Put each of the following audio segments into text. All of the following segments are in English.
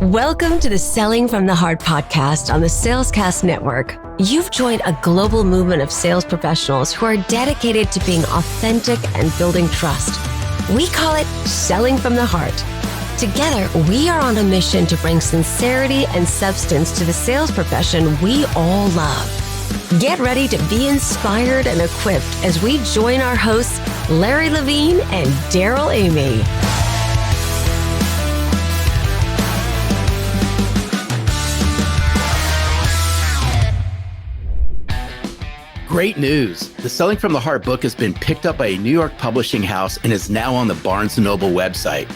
Welcome to the Selling from the Heart podcast on the Salescast Network. You've joined a global movement of sales professionals who are dedicated to being authentic and building trust. We call it Selling from the Heart. Together, we are on a mission to bring sincerity and substance to the sales profession we all love. Get ready to be inspired and equipped as we join our hosts, Larry Levine and Darrell Amy. Great news! The Selling from the Heart book has been picked up by a New York publishing house and is now on the Barnes & Noble website.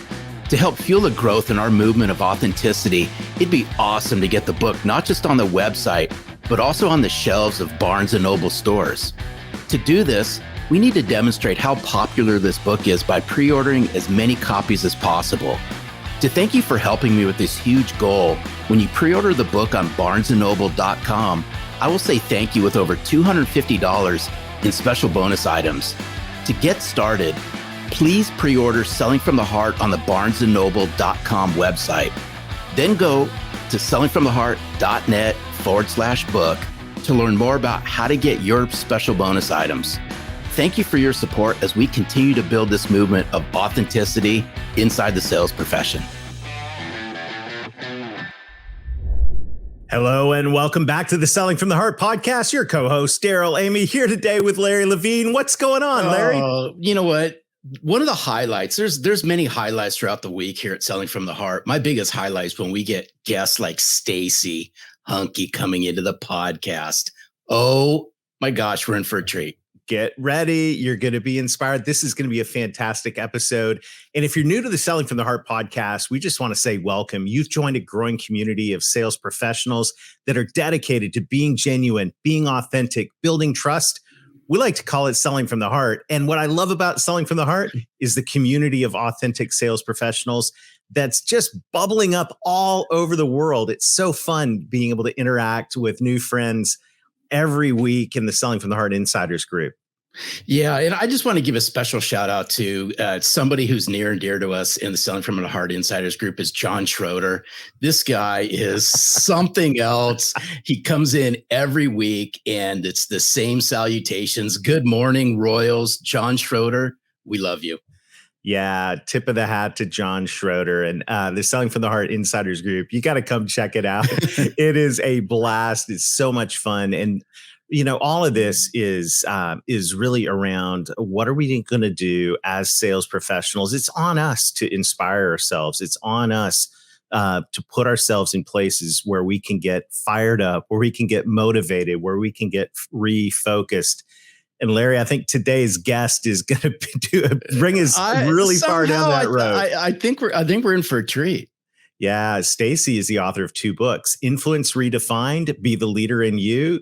To help fuel the growth in our movement of authenticity, it'd be awesome to get the book not just on the website, but also on the shelves of Barnes & Noble stores. To do this, we need to demonstrate how popular this book is by pre-ordering as many copies as possible. To thank you for helping me with this huge goal, when you pre-order the book on barnesandnoble.com, I will say thank you with over $250 in special bonus items. To get started, please pre-order Selling from the Heart on the barnesandnoble.com website. Then go to sellingfromtheheart.net/book to learn more about how to get your special bonus items. Thank you for your support as we continue to build this movement of authenticity inside the sales profession. Hello and welcome back to the Selling from the Heart podcast. Your co-host, Darrell Amy, here today with Larry Levine. What's going on, Larry? You know what? One of the highlights, there's many highlights throughout the week here at Selling from the Heart. My biggest highlight is when we get guests like Stacey Hanke coming into the podcast. Oh my gosh, we're in for a treat. Get ready. You're going to be inspired. This is going to be a fantastic episode. And if you're new to the Selling from the Heart podcast, we just want to say welcome. You've joined a growing community of sales professionals that are dedicated to being genuine, being authentic, building trust. We like to call it Selling from the Heart. And what I love about Selling from the Heart is the community of authentic sales professionals that's just bubbling up all over the world. It's so fun being able to interact with new friends every week in the Selling from the Heart Insiders group. Yeah, and I just want to give a special shout out to somebody who's near and dear to us in the Selling from the Heart Insiders group is John Schroeder. This guy is something else. He comes in every week and it's the same salutations. Good morning, Royals. John Schroeder, we love you. Yeah, tip of the hat to John Schroeder and the Selling from the Heart Insiders group. You got to come check it out. It is a blast. It's so much fun. And, you know, all of this is really around what are we going to do as sales professionals? It's on us to inspire ourselves. It's on us to put ourselves in places where we can get fired up, where we can get motivated, where we can get refocused. And Larry, I think today's guest is going to bring us really far down that road. I think we're in for a treat. Yeah, Stacey is the author of 2 books: Influence Redefined, Be the Leader in You,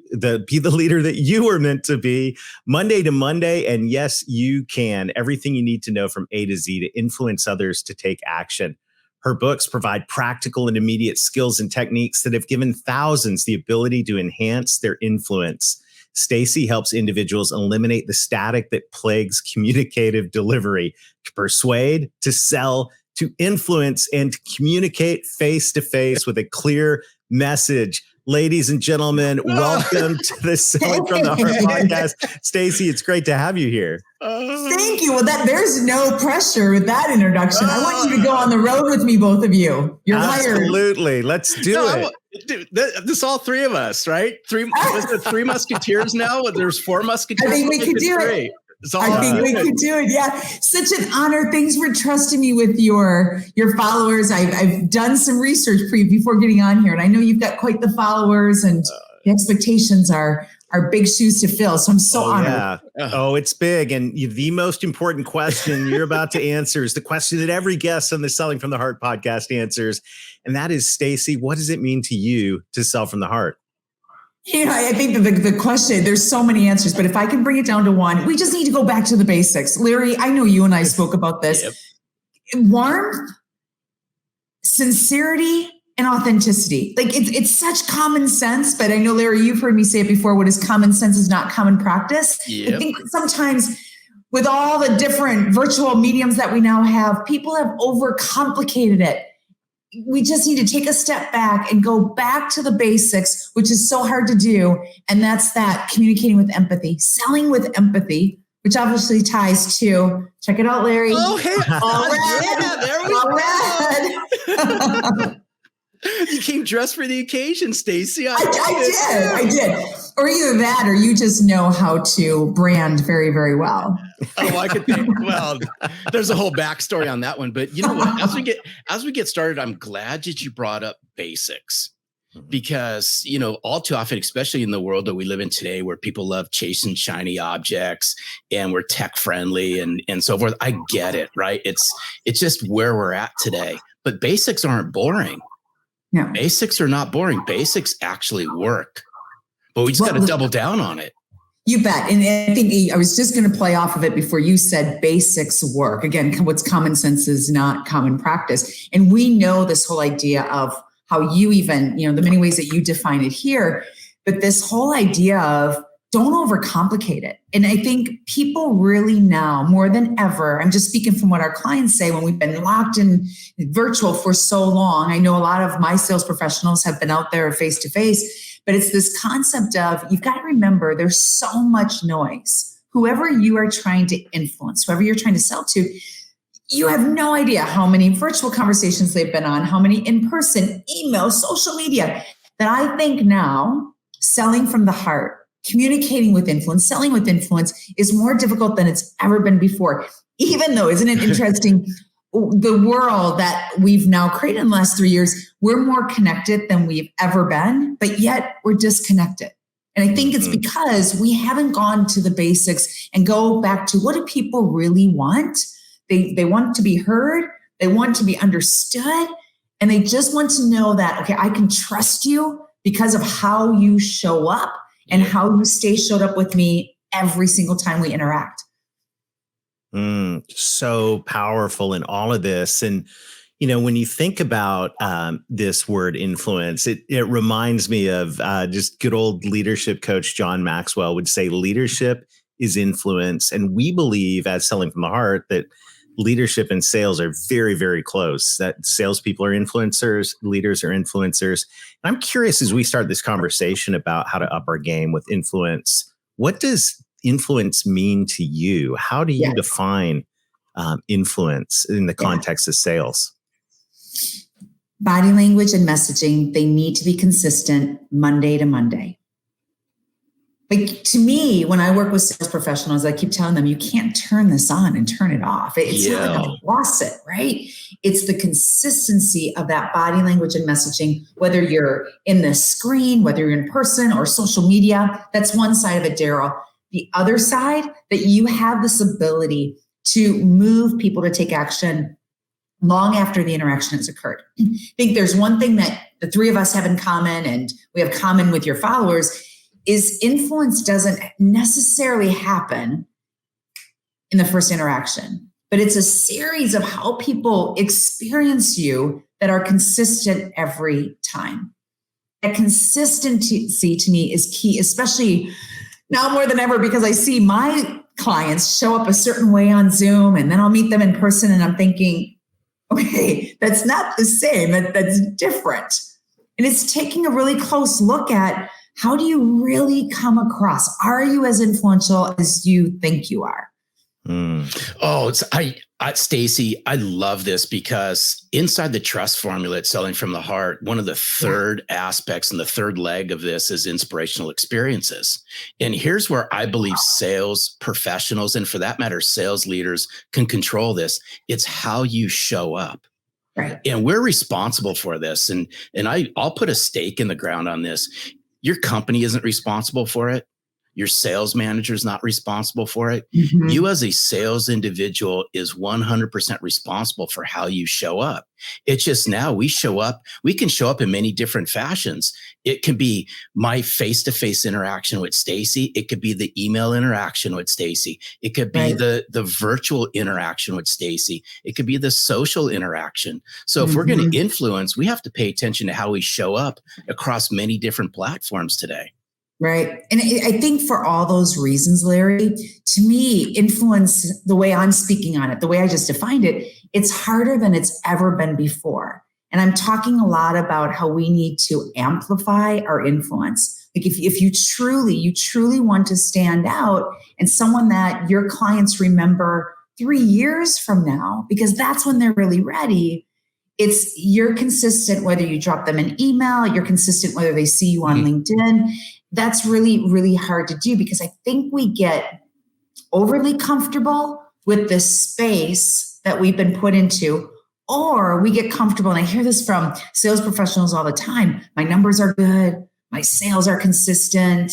Be the Leader that You were meant to be, Monday to Monday, and Yes, You Can. Everything you need to know from A to Z to influence others to take action. Her books provide practical and immediate skills and techniques that have given thousands the ability to enhance their influence. Stacey helps individuals eliminate the static that plagues communicative delivery, to persuade, to sell, to influence, and to communicate face-to-face with a clear message. Ladies and gentlemen, welcome to the Selling from the Heart podcast. Stacey, it's great to have you here. Thank you. Well, there's no pressure with that introduction. I want you to go on the road with me, both of you. You're hired. Absolutely. Let's do it. Dude, this all 3 of us, right? 3 musketeers now. There's 4 musketeers. I think we could do it. I think we could do it. Yeah. Such an honor. Thanks for trusting me with your followers. I've done some research before getting on here, and I know you've got quite the followers, and the expectations are big shoes to fill. So I'm so honored. Yeah. Oh, it's big. And the most important question you're about to answer is the question that every guest on the Selling from the Heart podcast answers. And that is, Stacey, what does it mean to you to sell from the heart? You know, I think the question, there's so many answers, but if I can bring it down to one, we just need to go back to the basics. Larry, I know you and I spoke about this. Yep. Warmth, sincerity, and authenticity. Like it's such common sense, but I know, Larry, you've heard me say it before, what is common sense is not common practice. Yep. I think sometimes with all the different virtual mediums that we now have, people have overcomplicated it. we just need to take a step back and go back to the basics, which is so hard to do. And that's that communicating with empathy, selling with empathy, which obviously ties to, check it out, Larry. Oh, hey. All red. You came dressed for the occasion, Stacey. I did. Or either that, or you just know how to brand very, very well. Oh, I could think. Well, there's a whole backstory on that one. But you know what? As we get started, I'm glad that you brought up basics. Because, you know, all too often, especially in the world that we live in today, where people love chasing shiny objects and we're tech friendly and so forth. I get it, right? It's just where we're at today. But basics aren't boring. No. Basics are not boring. Basics actually work. But we just got to double down on it. You bet. And I think I was just going to play off of it before you said basics work. Again, what's common sense is not common practice. And we know this whole idea of how you even, the many ways that you define it here, but this whole idea of don't overcomplicate it. And I think people really now, more than ever, I'm just speaking from what our clients say when we've been locked in virtual for so long. I know a lot of my sales professionals have been out there face to face, but it's this concept of you've got to remember there's so much noise. Whoever you are trying to influence, whoever you're trying to sell to, you have no idea how many virtual conversations they've been on, how many in-person, email, social media, that I think now selling from the heart, communicating with influence, selling with influence is more difficult than it's ever been before. Even though, isn't it interesting, the world that we've now created in the last 3 years, we're more connected than we've ever been, but yet we're disconnected. And I think it's because we haven't gone to the basics and go back to what do people really want? They want to be heard. They want to be understood. And they just want to know that, okay, I can trust you because of how you show up and how you showed up with me every single time we interact. So powerful in all of this. And, when you think about this word influence, it reminds me of just good old leadership coach John Maxwell would say leadership is influence. And we believe at Selling from the Heart that leadership and sales are very, very close, that salespeople are influencers, leaders are influencers. And I'm curious as we start this conversation about how to up our game with influence, what does influence mean to you? How do you define influence in the context of sales? Body language and messaging, they need to be consistent Monday to Monday. Like to me, when I work with sales professionals, I keep telling them, you can't turn this on and turn it off. It's not like a faucet, right? It's the consistency of that body language and messaging, whether you're in the screen, whether you're in person or social media. That's one side of it, Darrell. The other side, that you have this ability to move people to take action long after the interaction has occurred. I think there's one thing that the three of us have in common, and we have common with your followers, is influence doesn't necessarily happen in the first interaction, but it's a series of how people experience you that are consistent every time. That consistency to me is key, especially now more than ever, because I see my clients show up a certain way on Zoom and then I'll meet them in person and I'm thinking, okay, that's not the same, that's different. And it's taking a really close look at how do you really come across? Are you as influential as you think you are? Oh, Stacey, I love this because inside the trust formula at Selling from the Heart, one of the third aspects and the third leg of this is inspirational experiences. And here's where I believe sales professionals, and for that matter, sales leaders, can control this. It's how you show up. Right. And we're responsible for this. And I'll put a stake in the ground on this. Your company isn't responsible for it. Your sales manager is not responsible for it. Mm-hmm. You as a sales individual is 100% responsible for how you show up. It's just now we can show up in many different fashions. It can be my face-to-face interaction with Stacey. It could be the email interaction with Stacey. It could be the virtual interaction with Stacey. It could be the social interaction. So if we're going to influence, we have to pay attention to how we show up across many different platforms today. Right. And I think for all those reasons, Larry, to me, influence, the way I'm speaking on it, the way I just defined it, it's harder than it's ever been before. And I'm talking a lot about how we need to amplify our influence. Like if you truly want to stand out and someone that your clients remember 3 years from now, because that's when they're really ready, you're consistent whether you drop them an email, you're consistent whether they see you on LinkedIn. That's really, really hard to do because I think we get overly comfortable with the space that we've been put into, or we get comfortable. And I hear this from sales professionals all the time. My numbers are good. My sales are consistent.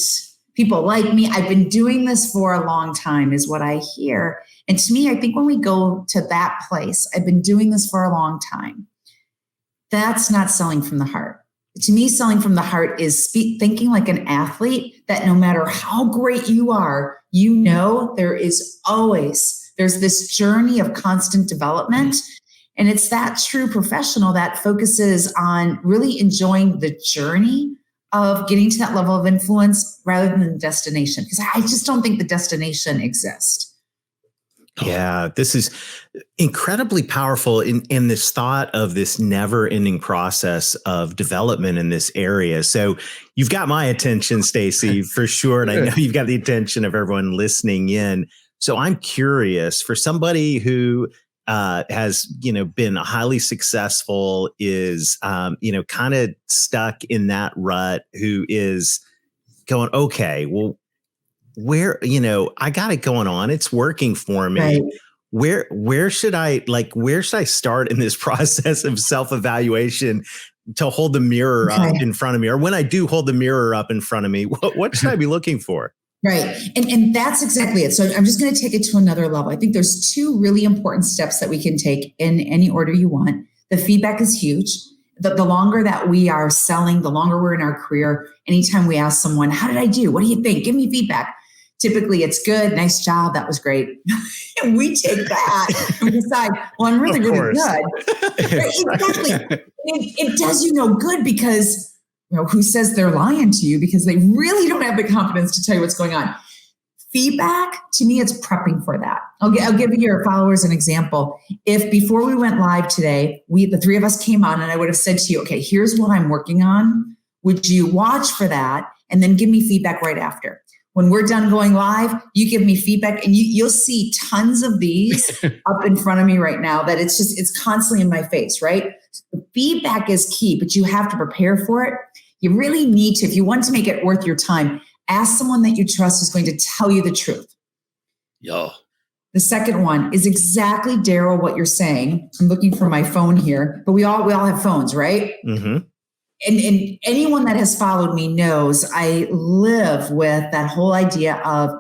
People like me. I've been doing this for a long time is what I hear. And to me, I think when we go to that place, I've been doing this for a long time. That's not selling from the heart. To me, selling from the heart is thinking like an athlete, that no matter how great you are, there's this journey of constant development. And it's that true professional that focuses on really enjoying the journey of getting to that level of influence rather than the destination. Because I just don't think the destination exists. Yeah, this is incredibly powerful in this thought of this never-ending process of development in this area. So you've got my attention, Stacey, for sure. And I know you've got the attention of everyone listening in. So I'm curious, for somebody who has, been highly successful, is, kind of stuck in that rut, who is going, okay, well, where, I got it going on. It's working for me. Right. Where should I start in this process of self-evaluation to hold the mirror up in front of me? Or when I do hold the mirror up in front of me, what should I be looking for? Right. And that's exactly it. So I'm just going to take it to another level. I think there's 2 really important steps that we can take in any order you want. The feedback is huge. The longer that we are selling, the longer we're in our career, anytime we ask someone, how did I do? What do you think? Give me feedback. Typically it's good. Nice job. That was great. And we take that and decide, well, I'm really, really good. Exactly. It does good because, who says they're lying to you because they really don't have the confidence to tell you what's going on. Feedback, to me, it's prepping for that. I'll give your followers an example. If before we went live today, the 3 of us came on and I would have said to you, okay, here's what I'm working on. Would you watch for that? And then give me feedback right after. When we're done going live, you give me feedback and you'll see tons of these up in front of me right now that it's constantly in my face, right? The feedback is key, but you have to prepare for it. You really need to, if you want to make it worth your time, ask someone that you trust who's going to tell you the truth. Yo. The second one is exactly, Darrell, what you're saying. I'm looking for my phone here, but we all have phones, right? Mm-hmm. And anyone that has followed me knows I live with that whole idea of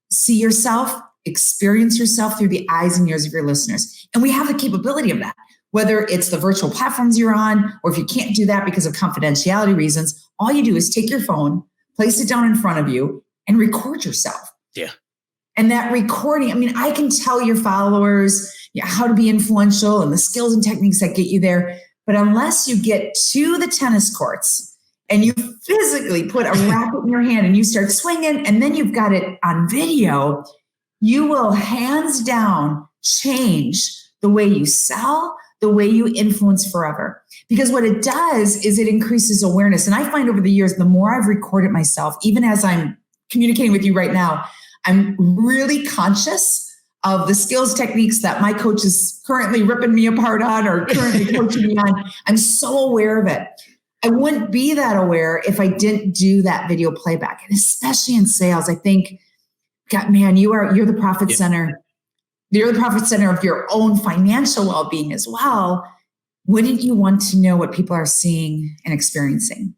see yourself, experience yourself through the eyes and ears of your listeners. And we have the capability of that, whether it's the virtual platforms you're on, or if you can't do that because of confidentiality reasons, all you do is take your phone, place it down in front of you, and record yourself. Yeah. And that recording, I can tell your followers how to be influential and the skills and techniques that get you there. But unless you get to the tennis courts and you physically put a racket in your hand and you start swinging and then you've got it on video, you will hands down change the way you sell, the way you influence forever. Because what it does is it increases awareness. And I find over the years, the more I've recorded myself, even as I'm communicating with you right now, I'm really conscious of the skills techniques that my coach is currently ripping me apart on or currently coaching me on. I'm so aware of it. I wouldn't be that aware if I didn't do that video playback. And especially in sales, I think, God, man, you're the profit center. You're the profit center of your own financial well-being as well. Wouldn't you want to know what people are seeing and experiencing?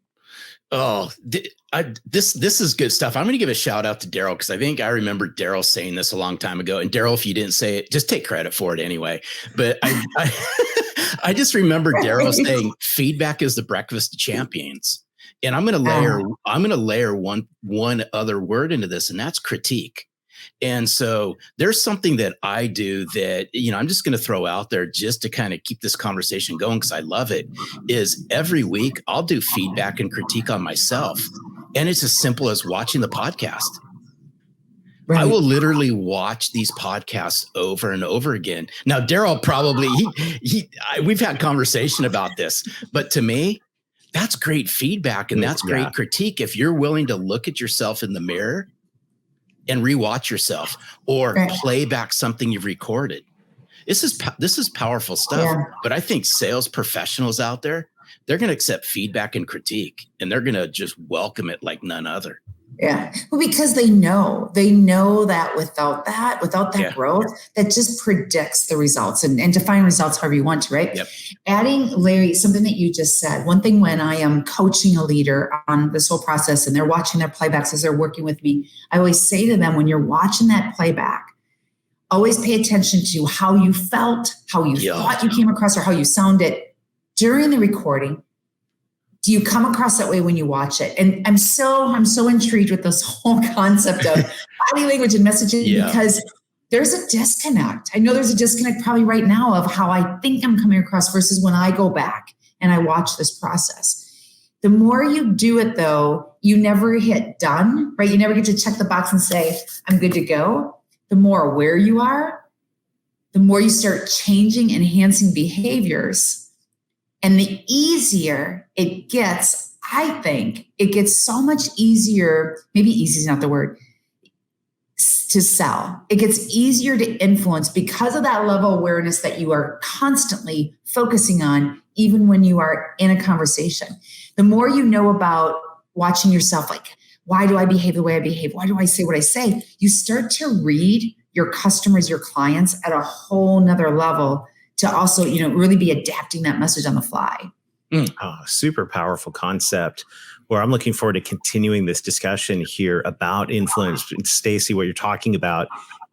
Oh, this is good stuff. I'm going to give a shout out to Darrell because I think I remember Darrell saying this a long time ago. And Darrell, if you didn't say it, just take credit for it anyway. But I just remember Darrell saying feedback is the breakfast of champions. And I'm going to layer one other word into this, and that's critique. And so there's something that I do that, I'm just going to throw out there just to kind of keep this conversation going because I love it, is every week I'll do feedback and critique on myself. And it's as simple as watching the podcast. I will literally watch these podcasts over and over again. Now, Darrell probably, we've had conversation about this, but to me, that's great feedback and that's great critique. If you're willing to look at yourself in the mirror and rewatch yourself or play back something you've recorded. This is powerful stuff. Yeah. But I think sales professionals out there, they're going to accept feedback and critique, and they're going to just welcome it like none other. Yeah. Well, because they know that without that growth, that just predicts the results and define results however you want to, right? Yep. Adding, Larry, something that you just said, one thing when I am coaching a leader on this whole process and they're watching their playbacks as they're working with me, I always say to them, when you're watching that playback, always pay attention to how you felt, how you thought you came across, or how you sounded during the recording. Do you come across that way when you watch it? And I'm so intrigued with this whole concept of body language and messaging because there's a disconnect. I know there's a disconnect probably right now of how I think I'm coming across versus when I go back and I watch this process. The more you do it though, you never hit done, right? You never get to check the box and say, I'm good to go. The more aware you are, the more you start changing, enhancing behaviors. And the easier it gets, I think, it gets so much easier, maybe easy is not the word, to sell. It gets easier to influence because of that level of awareness that you are constantly focusing on, even when you are in a conversation. The more you know about watching yourself, like, why do I behave the way I behave? Why do I say what I say? You start to read your customers, your clients at a whole nother level to also, really be adapting that message on the fly. Oh, super powerful concept where I'm looking forward to continuing this discussion here about influence. Stacey, what you're talking about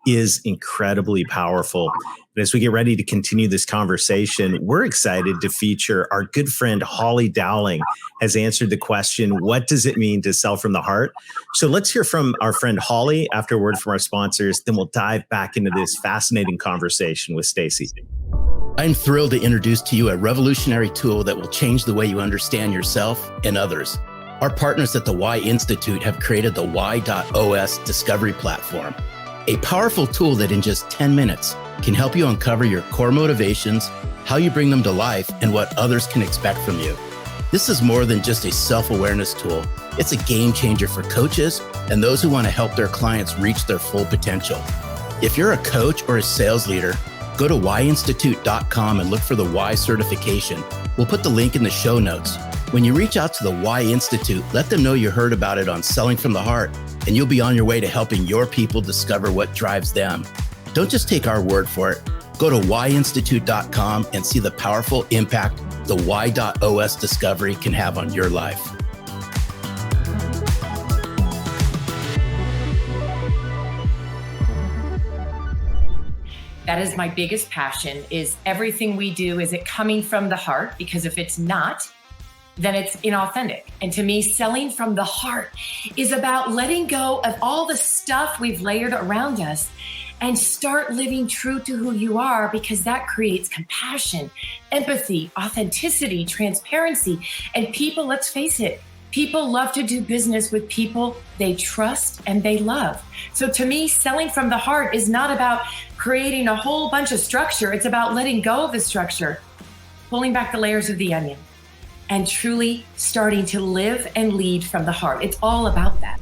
is incredibly powerful. And as we get ready to continue this conversation, we're excited to feature our good friend, Holly Dowling, has answered the question, what does it mean to sell from the heart? So let's hear from our friend Holly after a word from our sponsors. Then we'll dive back into this fascinating conversation with Stacey. I'm thrilled to introduce to you a revolutionary tool that will change the way you understand yourself and others. Our partners at the Y Institute have created the Y.OS Discovery Platform, a powerful tool that in just 10 minutes can help you uncover your core motivations, how you bring them to life, and what others can expect from you. This is more than just a self-awareness tool. It's a game changer for coaches and those who want to help their clients reach their full potential. If you're a coach or a sales leader, go to yinstitute.com and look for the Y certification. We'll put the link in the show notes. When you reach out to the Y Institute, let them know you heard about it on Selling from the Heart, and you'll be on your way to helping your people discover what drives them. Don't just take our word for it. Go to yinstitute.com and see the powerful impact the Y.OS discovery can have on your life. That is my biggest passion, is everything we do, is it coming from the heart? Because if it's not, then it's inauthentic. And to me, selling from the heart is about letting go of all the stuff we've layered around us and start living true to who you are, because that creates compassion, empathy, authenticity, transparency. And people, let's face it, people love to do business with people they trust and they love. So to me, selling from the heart is not about creating a whole bunch of structure. It's about letting go of the structure, pulling back the layers of the onion, and truly starting to live and lead from the heart. It's all about that.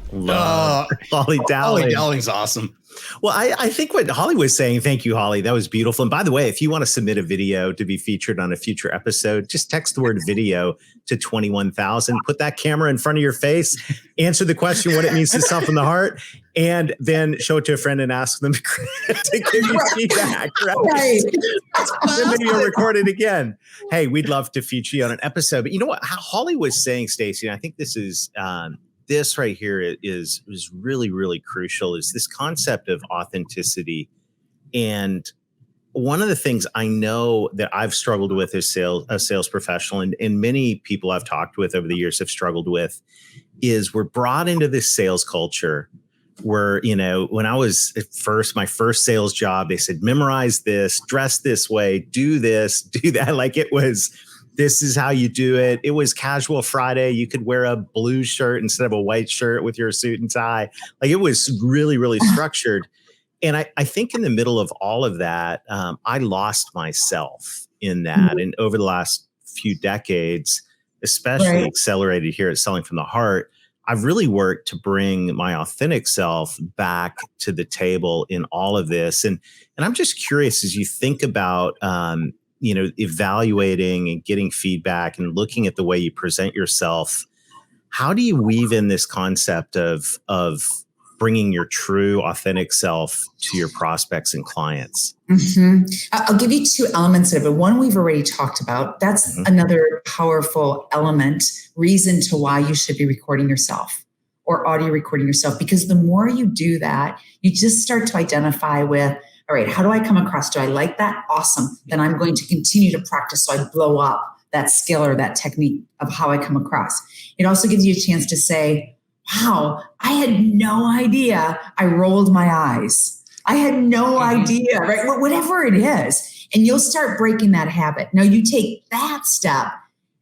Holly Dowling. Holly Dowling's awesome. Well, I think what Holly was saying, thank you, Holly. That was beautiful. And by the way, if you want to submit a video to be featured on a future episode, just text the word video to 21,000. Put that camera in front of your face, answer the question, what it means to sell from the heart, and then show it to a friend and ask them to give you feedback. Right? The video recorded again. Hey, we'd love to feature you on an episode. But you know what? How Holly was saying, Stacey, and I think this is this right here is really, really crucial, is this concept of authenticity. And one of the things I know that I've struggled with as a sales professional, and many people I've talked with over the years have struggled with, is we're brought into this sales culture where, when I was at my first sales job, they said, memorize this, dress this way, do this, do that. Like it was This is how you do it. It was casual Friday. You could wear a blue shirt instead of a white shirt with your suit and tie. Like, it was really, really structured. And I think in the middle of all of that, I lost myself in that. And over the last few decades, especially accelerated here at Selling from the Heart, I've really worked to bring my authentic self back to the table in all of this. And I'm just curious, as you think about evaluating and getting feedback and looking at the way you present yourself, how do you weave in this concept of bringing your true authentic self to your prospects and clients? Mm-hmm. I'll give you two elements of it. One we've already talked about. That's another powerful element, reason to why you should be recording yourself or audio recording yourself. Because the more you do that, you just start to identify with, all right, how do I come across? Do I like that? Awesome. Then I'm going to continue to practice so I blow up that skill or that technique of how I come across. It also gives you a chance to say, wow, I had no idea I rolled my eyes. I had no idea, right? Whatever it is. And you'll start breaking that habit. Now you take that step,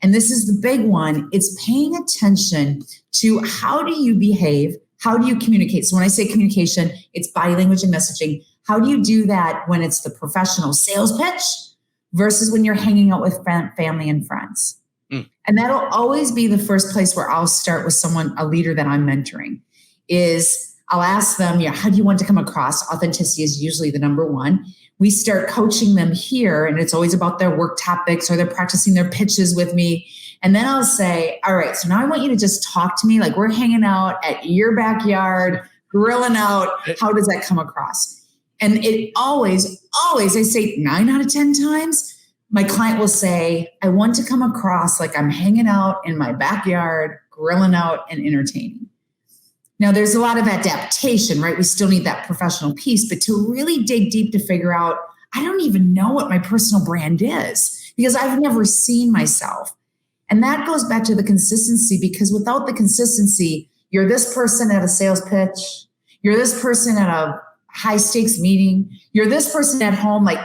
and this is the big one. It's paying attention to how do you behave? How do you communicate? So when I say communication, it's body language and messaging. How do you do that when it's the professional sales pitch versus when you're hanging out with family and friends? And that'll always be the first place where I'll start with someone, a leader that I'm mentoring, is I'll ask them, how do you want to come across? Authenticity is usually the number one. We start coaching them here, and it's always about their work topics, or they're practicing their pitches with me. And then I'll say, all right, so now I want you to just talk to me like we're hanging out at your backyard, grilling out. How does that come across? And it always, I say 9 out of 10 times, my client will say, I want to come across like I'm hanging out in my backyard, grilling out and entertaining. Now, there's a lot of adaptation, right? We still need that professional piece, but to really dig deep to figure out, I don't even know what my personal brand is because I've never seen myself. And that goes back to the consistency, because without the consistency, you're this person at a sales pitch, you're this person at a high stakes meeting, you're this person at home, like,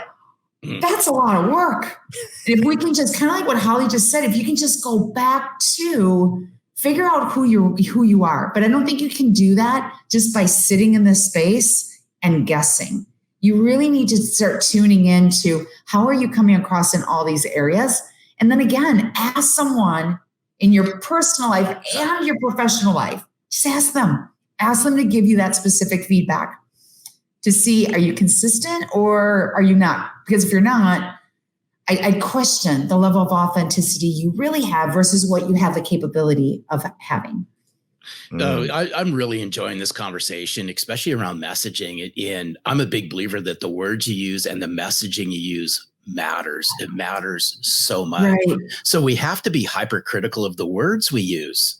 that's a lot of work. And if we can just kind of like what Holly just said, if you can just go back to figure out who you are. But I don't think you can do that just by sitting in this space and guessing. You really need to start tuning into how are you coming across in all these areas. And then again, ask someone in your personal life and your professional life. Just ask them to give you that specific feedback to see, are you consistent or are you not? Because if you're not, I question the level of authenticity you really have versus what you have the capability of having. I'm really enjoying this conversation, especially around messaging. And I'm a big believer that the words you use and the messaging you use matters. It matters so much. Right. So we have to be hypercritical of the words we use.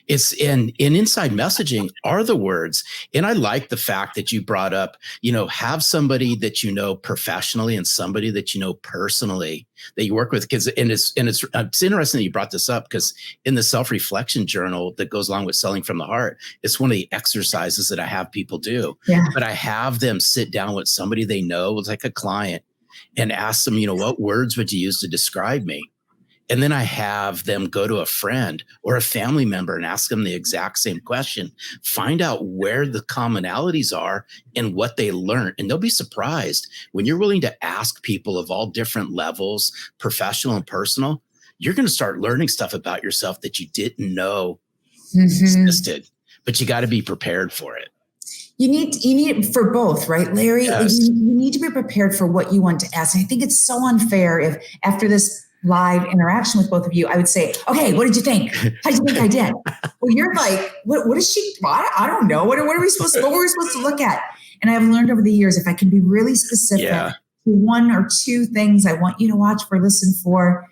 It's in inside messaging are the words. And I like the fact that you brought up, have somebody that you know professionally and somebody that you know personally that you work with. It's interesting that you brought this up, because in the self-reflection journal that goes along with Selling from the Heart, it's one of the exercises that I have people do. Yeah. But I have them sit down with somebody they know, it's like a client, and ask them, what words would you use to describe me? And then I have them go to a friend or a family member and ask them the exact same question, find out where the commonalities are and what they learned. And they'll be surprised when you're willing to ask people of all different levels, professional and personal, you're going to start learning stuff about yourself that you didn't know existed, but you got to be prepared for it. You need it for both, right, Larry? Yes. You need to be prepared for what you want to ask. And I think it's so unfair if after this live interaction with both of you, I would say, okay, what did you think? How did you think I did? Well, you're like, what is she? I don't know. What were we supposed to look at? And I've learned over the years, if I can be really specific to one or two things I want you to watch for, listen for,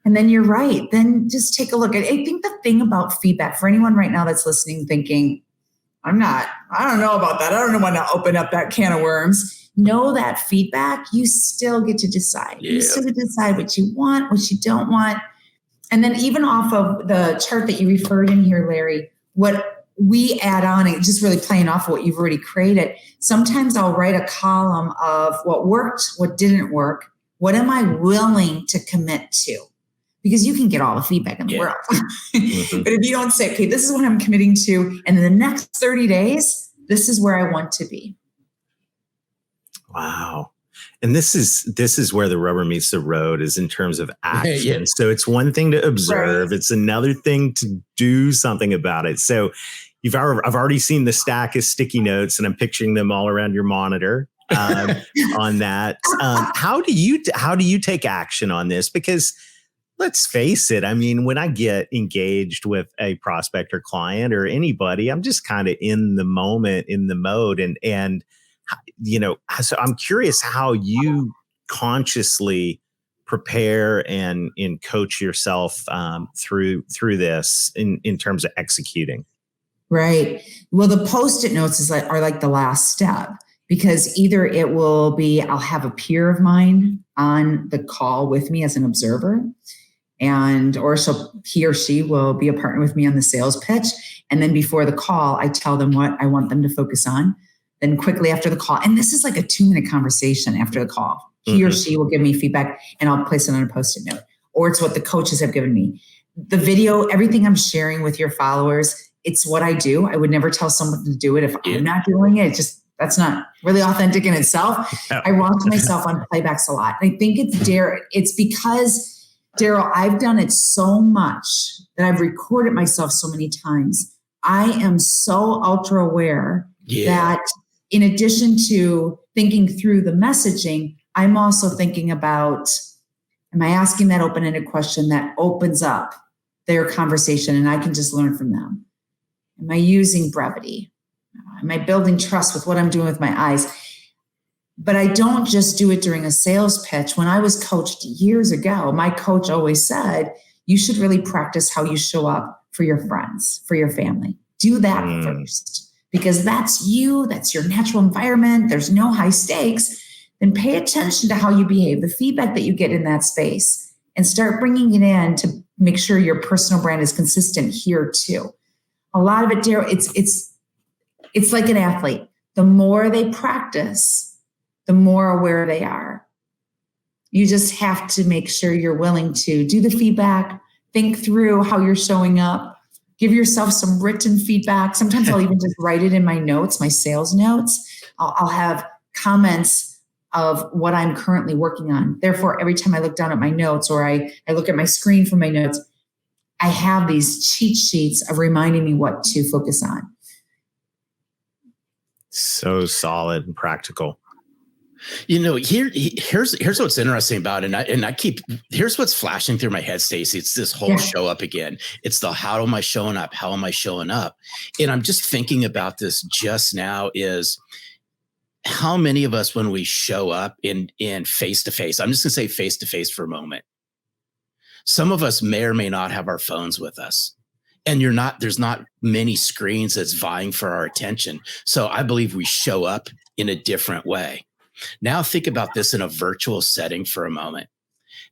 and then you're right, then just take a look at it. I think the thing about feedback for anyone right now that's listening, thinking, I don't know about that. I don't know when to open up that can of worms. Know that feedback, you still get to decide. Yeah. You still get to decide what you want, what you don't want. And then even off of the chart that you referred in here, Larry, what we add on, and just really playing off of what you've already created, sometimes I'll write a column of what worked, what didn't work, what am I willing to commit to? because you can get all the feedback in the world. Mm-hmm. But if you don't say, okay, this is what I'm committing to, and in the next 30 days, this is where I want to be. Wow. And this is where the rubber meets the road, is in terms of action. Yeah. So it's one thing to observe. Right. It's another thing to do something about it. So I've already seen the stack of sticky notes, and I'm picturing them all around your monitor on that. How do you take action on this? Because let's face it, I mean, when I get engaged with a prospect or client or anybody, I'm just kind of in the moment, in the mode, and so I'm curious how you consciously prepare and coach yourself through this in terms of executing. Right. Well, the Post-it notes are like the last step, because either it will be, I'll have a peer of mine on the call with me as an observer, or he or she will be a partner with me on the sales pitch. And then before the call, I tell them what I want them to focus on. Then quickly after the call, and this is like a 2-minute conversation after the call, he or she will give me feedback and I'll place it on a Post-it note, or it's what the coaches have given me. The video, everything I'm sharing with your followers, it's what I do. I would never tell someone to do it if I'm not doing it. That's not really authentic in itself. I watch myself on playbacks a lot. I think it's because, Darrell, I've done it so much that I've recorded myself so many times. I am so ultra aware that in addition to thinking through the messaging, I'm also thinking about, am I asking that open-ended question that opens up their conversation and I can just learn from them? Am I using brevity? Am I building trust with what I'm doing with my eyes? But I don't just do it during a sales pitch. When I was coached years ago, my coach always said, you should really practice how you show up for your friends, for your family. Do that first, because that's you. That's your natural environment. There's no high stakes. Then pay attention to how you behave, the feedback that you get in that space, and start bringing it in to make sure your personal brand is consistent here too. A lot of it, Darrell, it's like an athlete. The more they practice, the more aware they are. You just have to make sure you're willing to do the feedback, think through how you're showing up, give yourself some written feedback. Sometimes I'll even just write it in my notes, my sales notes. I'll have comments of what I'm currently working on. Therefore, every time I look down at my notes or I look at my screen for my notes, I have these cheat sheets of reminding me what to focus on. So solid and practical. Here's what's interesting about it. And here's what's flashing through my head, Stacey. It's this whole show up again. It's the, how am I showing up? How am I showing up? And I'm just thinking about this just now is how many of us, when we show up in face-to-face, I'm just going to say face-to-face for a moment. Some of us may or may not have our phones with us, and there's not many screens that's vying for our attention. So I believe we show up in a different way. Now think about this in a virtual setting for a moment.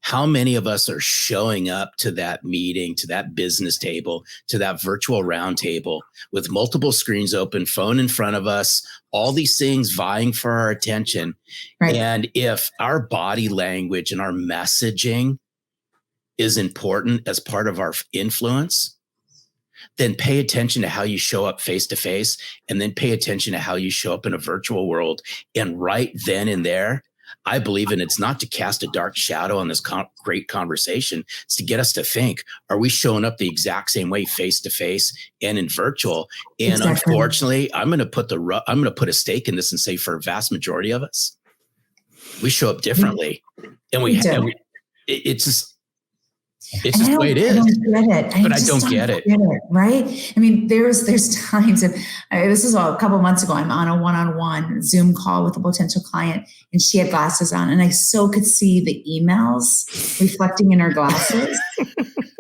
How many of us are showing up to that meeting, to that business table, to that virtual round table with multiple screens open, phone in front of us, all these things vying for our attention. Right. And if our body language and our messaging is important as part of our influence, then pay attention to how you show up face to face, and then pay attention to how you show up in a virtual world. And right then and there, I believe, and it's not to cast a dark shadow on this great conversation, it's to get us to think, are we showing up the exact same way face to face and in virtual? And unfortunately, I'm going to put a stake in this and say, for a vast majority of us, we show up differently, and it's just the way it is. I don't get it. Right? I mean, there's times, and this is a couple of months ago, I'm on a one-on-one Zoom call with a potential client, and she had glasses on, and I so could see the emails reflecting in her glasses.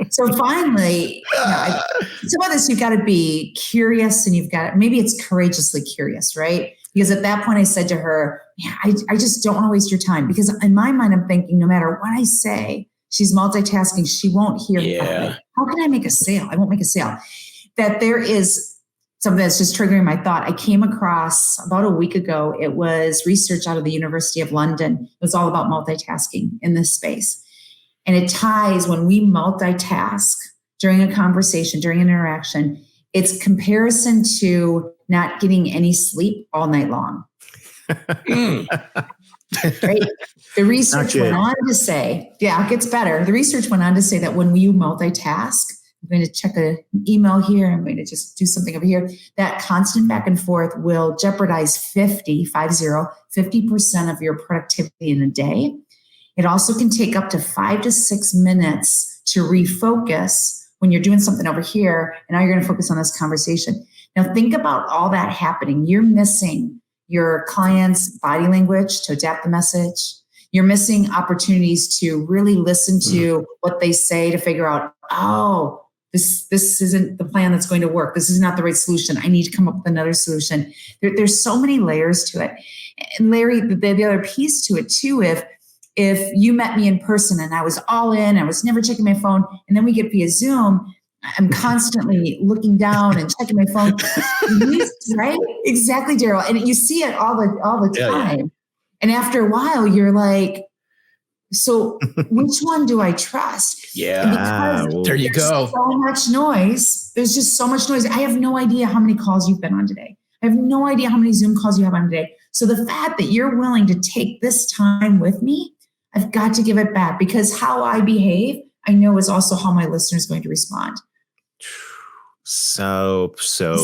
So finally, some of this, you've got to be curious, and maybe it's courageously curious, right? Because at that point I said to her, I just don't want to waste your time, because in my mind, I'm thinking, no matter what I say, she's multitasking. She won't hear me. How can I make a sale? I won't make a sale. That there is something that's just triggering my thought. I came across about a week ago. It was research out of the University of London. It was all about multitasking in this space. And it ties when we multitask during a conversation, during an interaction, it's comparison to not getting any sleep all night long. Right? The research went on to say, it gets better. The research went on to say that when you multitask, I'm going to check an email here, I'm going to just do something over here, that constant back and forth will jeopardize 50% of your productivity in a day. It also can take up to 5 to 6 minutes to refocus when you're doing something over here, and now you're going to focus on this conversation. Now think about all that happening. You're missing your client's body language to adapt the message. You're missing opportunities to really listen to what they say to figure out, this isn't the plan that's going to work. This is not the right solution. I need to come up with another solution. There's so many layers to it. And Larry, the other piece to it too, if you met me in person and I was all in, I was never checking my phone, and then we get via Zoom, I'm constantly looking down and checking my phone. Right? Exactly, Darrell. And you see it all the time. Yeah. And after a while, you're like, so which one do I trust? Yeah. There you go. So much noise. There's just so much noise. I have no idea how many calls you've been on today. I have no idea how many Zoom calls you have on today. So the fact that you're willing to take this time with me, I've got to give it back, because how I behave, I know is also how my listener is going to respond. So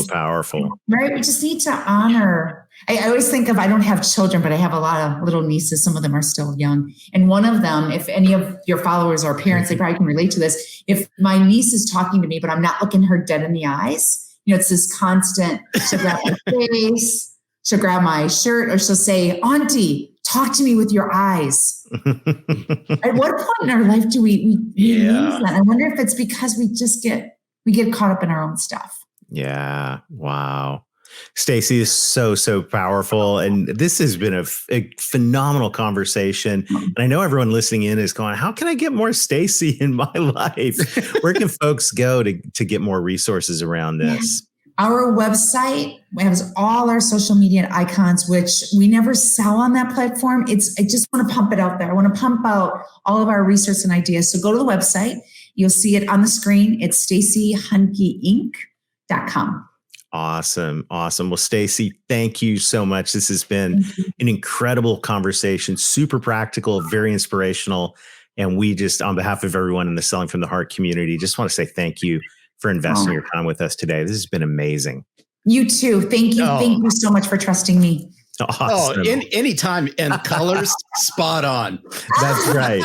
powerful. Right? We just need to honor. I always think of, I don't have children, but I have a lot of little nieces. Some of them are still young. And one of them, if any of your followers are parents, they probably can relate to this. If my niece is talking to me, but I'm not looking her dead in the eyes, it's this constant, she'll grab my face, she'll grab my shirt, or she'll say, Auntie, talk to me with your eyes. At what point in our life do we lose that? I wonder if it's because we get caught up in our own stuff. Yeah. Wow. Stacey is so powerful. And this has been a phenomenal conversation. And I know everyone listening in is going, how can I get more Stacey in my life? Where can folks go to get more resources around this? Our website has all our social media icons, which we never sell on that platform. I just want to pump it out there. I want to pump out all of our research and ideas. So go to the website. You'll see it on the screen. It's StaceyHankeinc.com. Awesome. Well, Stacey, thank you so much. This has been an incredible conversation, super practical, very inspirational. And we just, on behalf of everyone in the Selling from the Heart community, just want to say thank you for investing your time with us today. This has been amazing. You too. Thank you. Thank you so much for trusting me. Awesome. Anytime, and colors spot on. That's right.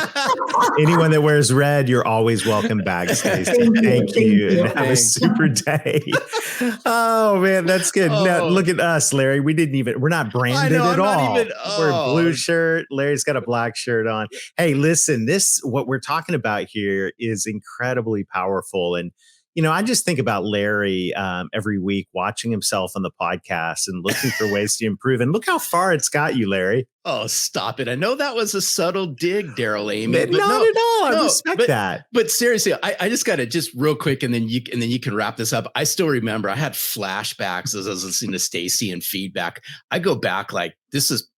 Anyone that wears red, you're always welcome back, Stacey. Thank you. And have a super day. Oh man, that's good. Now look at us, Larry. We're not branded at all. We're a blue shirt. Larry's got a black shirt on. Hey, listen, what we're talking about here is incredibly powerful. And I just think about Larry every week watching himself on the podcast and looking for ways to improve. And look how far it's got you, Larry. Oh, stop it. I know that was a subtle dig, Darrell Amy. Not at all. I respect that. But seriously, I just got to just real quick, and then you can wrap this up. I still remember I had flashbacks as I was listening to Stacey and feedback. I go back this is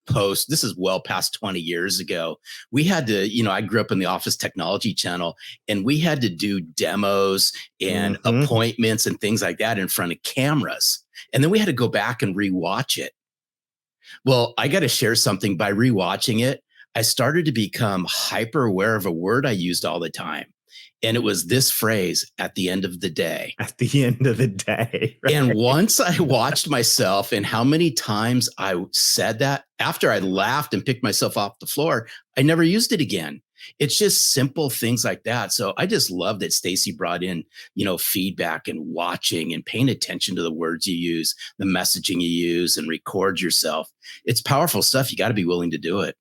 well past 20 years ago. We had to, I grew up in the Office Technology Channel, and we had to do demos and appointments and things like that in front of cameras. And then we had to go back and rewatch it. Well, I got to share something. By rewatching it, I started to become hyper aware of a word I used all the time. And it was this phrase, at the end of the day. At the end of the day. Right? And once I watched myself and how many times I said that, after I laughed and picked myself off the floor, I never used it again. It's just simple things like that. So I just love that Stacey brought in, feedback and watching and paying attention to the words you use, the messaging you use, and record yourself. It's powerful stuff. You got to be willing to do it.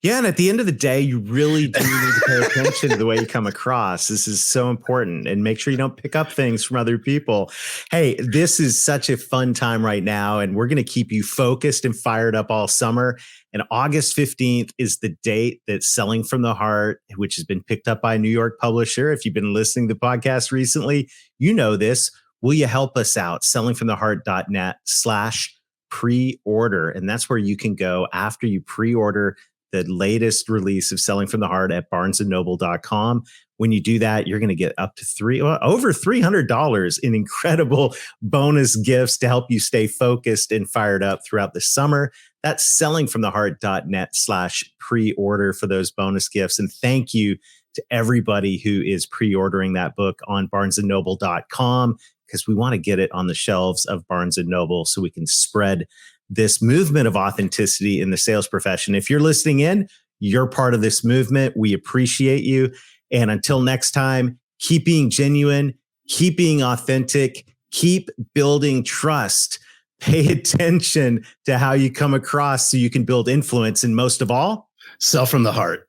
Yeah. And at the end of the day, you really do need to pay attention to the way you come across. This is so important. And make sure you don't pick up things from other people. Hey, this is such a fun time right now. And we're going to keep you focused and fired up all summer. And August 15th is the date that Selling from the Heart, which has been picked up by a New York publisher. If you've been listening to the podcast recently, you know this. Will you help us out? sellingfromtheheart.net/pre-order. And that's where you can go after you pre-order the latest release of Selling from the Heart at barnesandnoble.com. When you do that, you're going to get up to over $300 in incredible bonus gifts to help you stay focused and fired up throughout the summer. That's sellingfromtheheart.net/pre-order for those bonus gifts. And thank you to everybody who is pre-ordering that book on barnesandnoble.com, because we want to get it on the shelves of Barnes & Noble so we can spread this movement of authenticity in the sales profession. If you're listening in, you're part of this movement. We appreciate you. And until next time, keep being genuine, keep being authentic, keep building trust. Pay attention to how you come across so you can build influence. And most of all, sell from the heart.